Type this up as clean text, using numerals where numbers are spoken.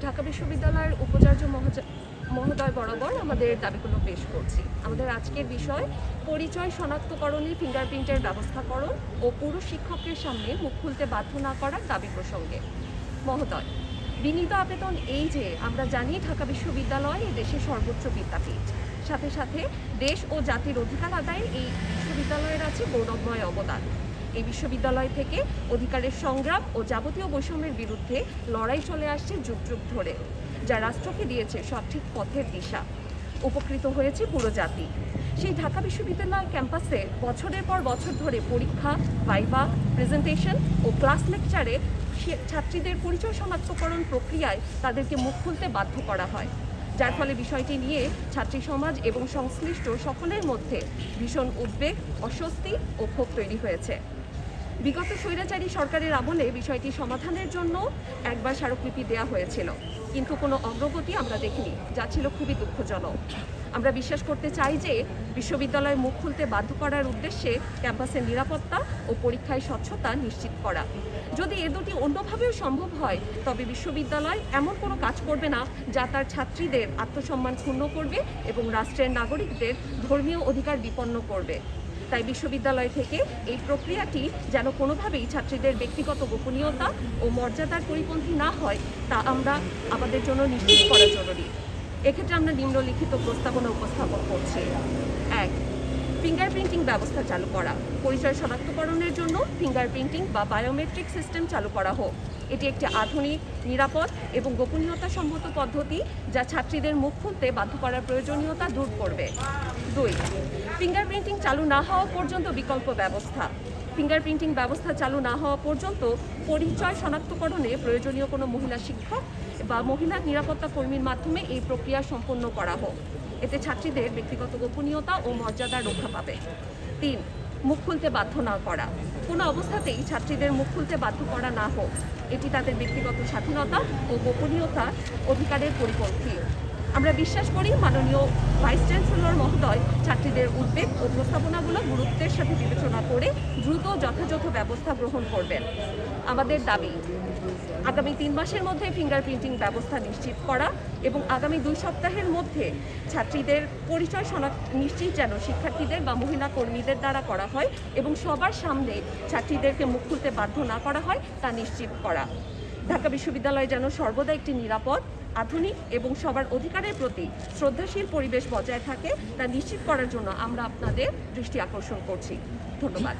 ঢাকা বিশ্ববিদ্যালয়ের উপাচার্য মহোদয় বরাবর আমাদের দাবিগুলো পেশ করছি। আমাদের আজকের বিষয় পরিচয় শনাক্তকরণে ফিঙ্গারপ্রিন্টের ব্যবস্থাকরণ ও পুরো শিক্ষকের সামনে মুখ খুলতে বাধ্য না করার দাবি প্রসঙ্গে। মহোদয়, বিনীত আবেদন এই যে আমরা জানি ঢাকা বিশ্ববিদ্যালয় এই দেশের সর্বোচ্চ বিদ্যাপীঠ, সাথে সাথে দেশ ও জাতির অধিকার আদায়ে এই বিশ্ববিদ্যালয়ের আছে গৌরবময় অবদান। এই বিশ্ববিদ্যালয় থেকে অধিকারের সংগ্রাম ও যাবতীয় বৈষম্যের বিরুদ্ধে লড়াই চলে আসছে যুগ যুগ ধরে, যা রাষ্ট্রকে দিয়েছে সঠিক পথের দিশা। উপকৃত হয়েছে পুরো জাতি। সেই ঢাকা বিশ্ববিদ্যালয় ক্যাম্পাসে বছরের পর বছর ধরে পরীক্ষা, ভাইভা, প্রেজেন্টেশন ও ক্লাস লেকচারে ছাত্রীদের পরিচয় শনাক্তকরণ প্রক্রিয়ায় তাদেরকে মুখ খুলতে বাধ্য করা হয়, যার ফলে বিষয়টি নিয়ে ছাত্রী সমাজ এবং সংশ্লিষ্ট সকলের মধ্যে ভীষণ উদ্বেগ, অস্বস্তি ও ক্ষোভ তৈরি হয়েছে। বিগত স্বৈরাচারী সরকারের আমলে বিষয়টি সমাধানের জন্য একবার স্মারকলিপি দেওয়া হয়েছিল, কিন্তু কোনো অগ্রগতি আমরা দেখিনি, যা ছিল খুবই দুঃখজনক। আমরা বিশ্বাস করতে চাই যে বিশ্ববিদ্যালয়ে মুখ খুলতে বাধ্য করার উদ্দেশ্যে ক্যাম্পাসের নিরাপত্তা ও পরীক্ষায় স্বচ্ছতা নিশ্চিত করা। যদি এ দুটি অন্যভাবেও সম্ভব হয়, তবে বিশ্ববিদ্যালয় এমন কোনো কাজ করবে না যা তার ছাত্রীদের আত্মসম্মান ক্ষুণ্ণ করবে এবং রাষ্ট্রের নাগরিকদের ধর্মীয় অধিকার বিপন্ন করবে। তাই বিশ্ববিদ্যালয় থেকে এই প্রক্রিয়াটি যেন কোনোভাবেই ছাত্রীদের ব্যক্তিগত গোপনীয়তা ও মর্যাদার পরিপন্থী না হয়, তা আমরা আমাদের জন্য নিশ্চিত করা জরুরি। এক্ষেত্রে আমরা নিম্নলিখিত প্রস্তাবনা উপস্থাপন করছি। 1. ফিঙ্গারপ্রিন্টিং ব্যবস্থা চালু করা। পরিচয় শনাক্তকরণের জন্য ফিঙ্গারপ্রিন্টিং বা বায়োমেট্রিক সিস্টেম চালু করা হোক। এটি একটি আধুনিক, নিরাপদ এবং গোপনীয়তা সম্মত পদ্ধতি, যা ছাত্রীদের মুখ খুলতে বাধ্য করার প্রয়োজনীয়তা দূর করবে। 2. ফিঙ্গারপ্রিন্টিং চালু না হওয়া পর্যন্ত বিকল্প ব্যবস্থা। ফিঙ্গারপ্রিন্টিং ব্যবস্থা চালু না হওয়া পর্যন্ত পরিচয় শনাক্তকরণে প্রয়োজনীয় কোনো মহিলা শিক্ষক বা মহিলা নিরাপত্তা কর্মীর মাধ্যমে এই প্রক্রিয়া সম্পন্ন করা হোক। এতে ছাত্রীদের ব্যক্তিগত গোপনীয়তা ও মর্যাদা রক্ষা পাবে। 3. মুখ খুলতে বাধ্য না করা। কোনো অবস্থাতেই ছাত্রীদের মুখ খুলতে বাধ্য করা না হোক। এটি তাদের ব্যক্তিগত স্বাধীনতা ও গোপনীয়তা অধিকারের পরিপন্থী। আমরা বিশ্বাস করি মাননীয় ভাইস চ্যান্সেলর মহোদয় ছাত্রীদের উদ্বেগ ও প্রস্তাবনাগুলো গুরুত্বের সাথে বিবেচনা করে দ্রুত যথাযথ ব্যবস্থা গ্রহণ করবেন। আমাদের দাবি, আগামী 3 মাসের মধ্যে ফিঙ্গারপ্রিন্টিং ব্যবস্থা নিশ্চিত করা এবং আগামী 2 সপ্তাহের মধ্যে ছাত্রীদের পরিচয় নিশ্চিত যেন শিক্ষার্থীদের বা মহিলা কর্মীদের দ্বারা করা হয় এবং সবার সামনে ছাত্রীদেরকে মুখ খুলতে বাধ্য না করা হয়, তা নিশ্চিত করা। ঢাকা বিশ্ববিদ্যালয় যেন সর্বদা একটি নিরাপদ, আধুনিক এবং সবার অধিকারের প্রতি শ্রদ্ধাশীল পরিবেশ বজায় থাকে, তা নিশ্চিত করার জন্য আমরা আপনাদের দৃষ্টি আকর্ষণ করছি। ধন্যবাদ।